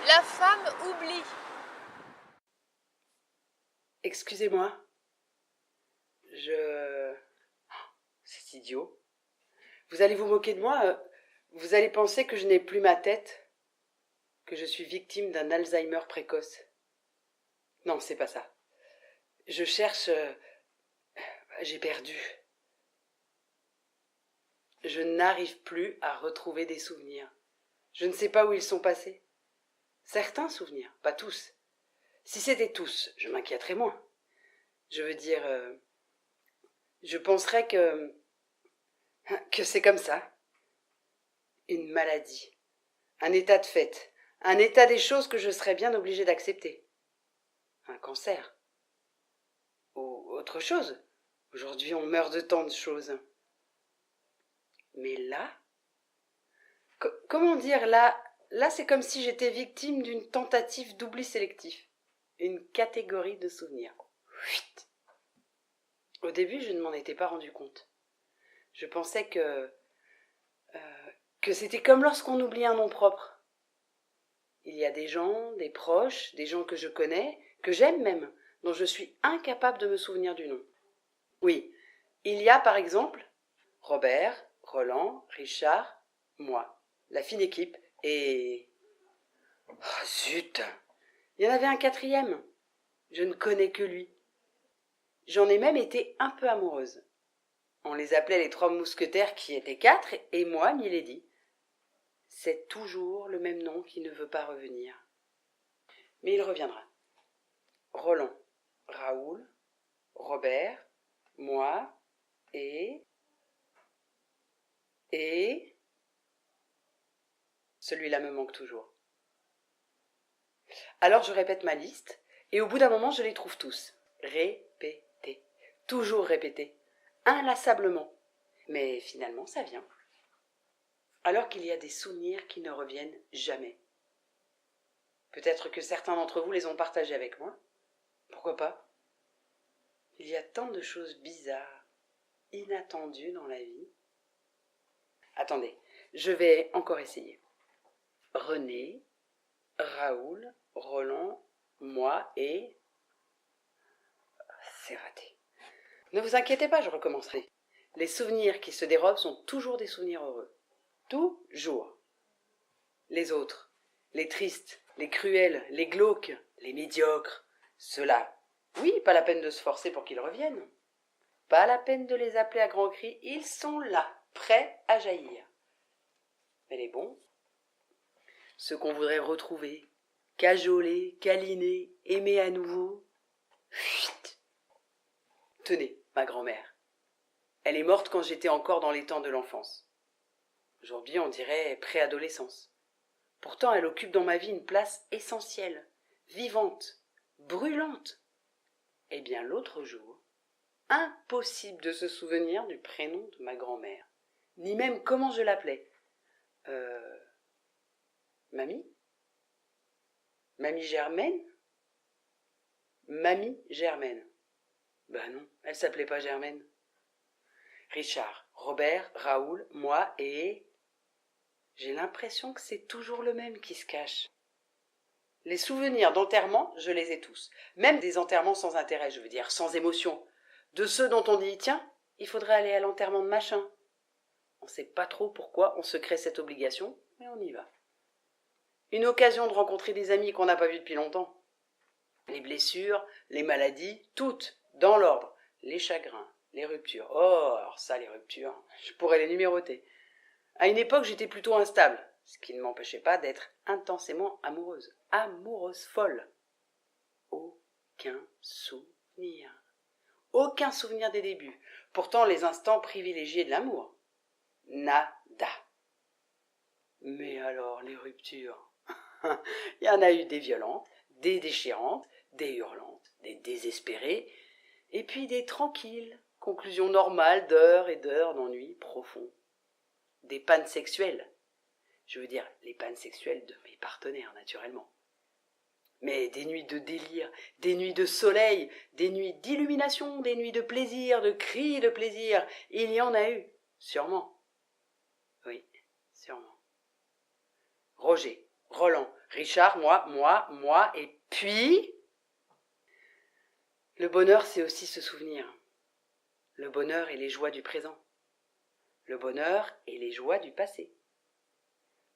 La femme oublie. Excusez-moi. C'est idiot. Vous allez vous moquer de moi. Vous allez penser que je n'ai plus ma tête, que je suis victime d'un Alzheimer précoce. Non, c'est pas ça. Je cherche... j'ai perdu. Je n'arrive plus à retrouver des souvenirs. Je ne sais pas où ils sont passés. Certains souvenirs, pas tous. Si c'était tous, je m'inquiéterais moins. Je veux dire, je penserais que c'est comme ça. Une maladie, un état de fait, un état des choses que je serais bien obligée d'accepter. Un cancer. Ou autre chose. Aujourd'hui, on meurt de tant de choses. Mais là, comment dire, là c'est comme si j'étais victime d'une tentative d'oubli sélectif. Une catégorie de souvenirs. Au début, je ne m'en étais pas rendu compte. Je pensais que c'était comme lorsqu'on oublie un nom propre. Il y a des gens, des proches, des gens que je connais, que j'aime même, dont je suis incapable de me souvenir du nom. Oui, il y a par exemple Robert, Roland, Richard, moi, la fine équipe, et... Oh, zut! Il y en avait un quatrième. Je ne connais que lui. J'en ai même été un peu amoureuse. On les appelait les 3 mousquetaires qui étaient 4, et moi, Milady. C'est toujours le même nom qui ne veut pas revenir. Mais il reviendra. Roland, Raoul, Robert, moi, et... Celui-là me manque toujours. Alors je répète ma liste, et au bout d'un moment je les trouve tous. Répétés. Toujours répétés. Inlassablement. Mais finalement ça vient. Alors qu'il y a des souvenirs qui ne reviennent jamais. Peut-être que certains d'entre vous les ont partagés avec moi. Pourquoi pas? Il y a tant de choses bizarres, inattendues dans la vie. Attendez, je vais encore essayer. René, Raoul, Roland, moi et... C'est raté. Ne vous inquiétez pas, je recommencerai. Les souvenirs qui se dérobent sont toujours des souvenirs heureux. Toujours. Les autres, les tristes, les cruels, les glauques, les médiocres, ceux-là, oui, pas la peine de se forcer pour qu'ils reviennent. Pas la peine de les appeler à grands cris, ils sont là, prêts à jaillir. Mais les bons, ceux qu'on voudrait retrouver, cajoler, câliner, aimer à nouveau. Fuit. Tenez, ma grand-mère. Elle est morte quand j'étais encore dans les temps de l'enfance. Aujourd'hui, on dirait préadolescence. Pourtant, elle occupe dans ma vie une place essentielle, vivante, brûlante. Eh bien, l'autre jour, impossible de se souvenir du prénom de ma grand-mère, ni même comment je l'appelais. Mamie? Mamie Germaine? Mamie Germaine. Ben non, elle s'appelait pas Germaine. Richard, Robert, Raoul, moi et... J'ai l'impression que c'est toujours le même qui se cache. Les souvenirs d'enterrement, je les ai tous. Même des enterrements sans intérêt, je veux dire, sans émotion. De ceux dont on dit, tiens, il faudrait aller à l'enterrement de machin. On ne sait pas trop pourquoi on se crée cette obligation, mais on y va. Une occasion de rencontrer des amis qu'on n'a pas vus depuis longtemps. Les blessures, les maladies, toutes, dans l'ordre. Les chagrins, les ruptures. Oh, alors ça, les ruptures, je pourrais les numéroter. À une époque, j'étais plutôt instable, ce qui ne m'empêchait pas d'être intensément amoureuse. Amoureuse folle. Aucun souvenir. Aucun souvenir des débuts. Pourtant, les instants privilégiés de l'amour. Nada. Mais alors, les ruptures. Il y en a eu des violentes, des déchirantes, des hurlantes, des désespérées, et puis des tranquilles, conclusions normales d'heures et d'heures d'ennui profond. Des pannes sexuelles. Je veux dire, les pannes sexuelles de mes partenaires, naturellement. Mais des nuits de délire, des nuits de soleil, des nuits d'illumination, des nuits de plaisir, de cris de plaisir, il y en a eu, sûrement. Oui, sûrement. Roger, Roland, Richard, moi, et puis... Le bonheur, c'est aussi se souvenir. Le bonheur et les joies du présent. Le bonheur et les joies du passé.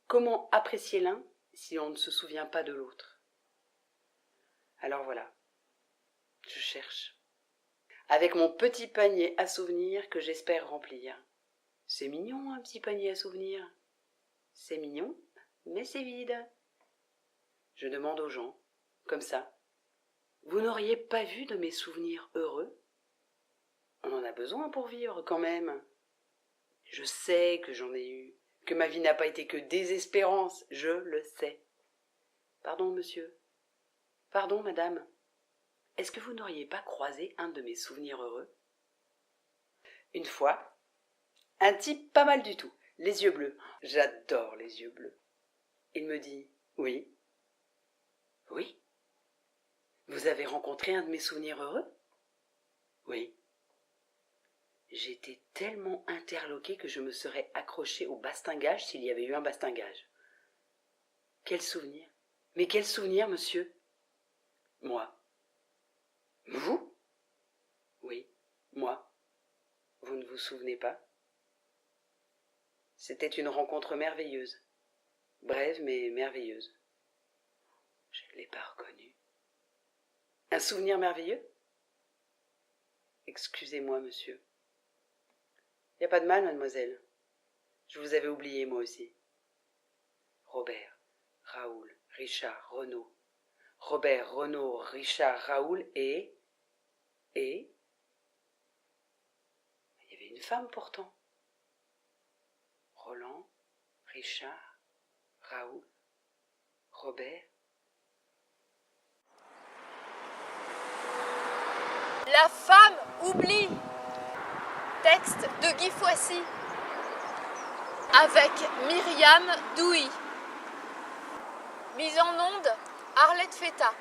Comment apprécier l'un si on ne se souvient pas de l'autre? Alors voilà, je cherche. Avec mon petit panier à souvenirs que j'espère remplir. C'est mignon, un petit panier à souvenirs. C'est mignon, mais c'est vide. Je demande aux gens, comme ça. Vous n'auriez pas vu de mes souvenirs heureux? On en a besoin pour vivre quand même. Je sais que j'en ai eu, que ma vie n'a pas été que désespérance, je le sais. Pardon, monsieur. Pardon, madame. Est-ce que vous n'auriez pas croisé un de mes souvenirs heureux? Une fois, un type pas mal du tout, les yeux bleus. J'adore les yeux bleus. Il me dit « Oui. » « Oui. » « Vous avez rencontré un de mes souvenirs heureux? » »« Oui. » J'étais tellement interloquée que je me serais accrochée au bastingage s'il y avait eu un bastingage. Quel souvenir? Mais quel souvenir, monsieur? Moi. Vous? Oui, moi. Vous ne vous souvenez pas? C'était une rencontre merveilleuse. Brève mais merveilleuse. Je ne l'ai pas reconnu. Un souvenir merveilleux? Excusez-moi, monsieur. Y a pas de mal, mademoiselle. Je vous avais oublié, moi aussi. Robert, Raoul, Richard, Renaud. Robert, Renaud, Richard, Raoul et... Il y avait une femme pourtant. Roland, Richard, Raoul, Robert. La femme oublie. Texte de Guy Foissy. Avec Myriam Douy. Mise en onde, Arlette Feta.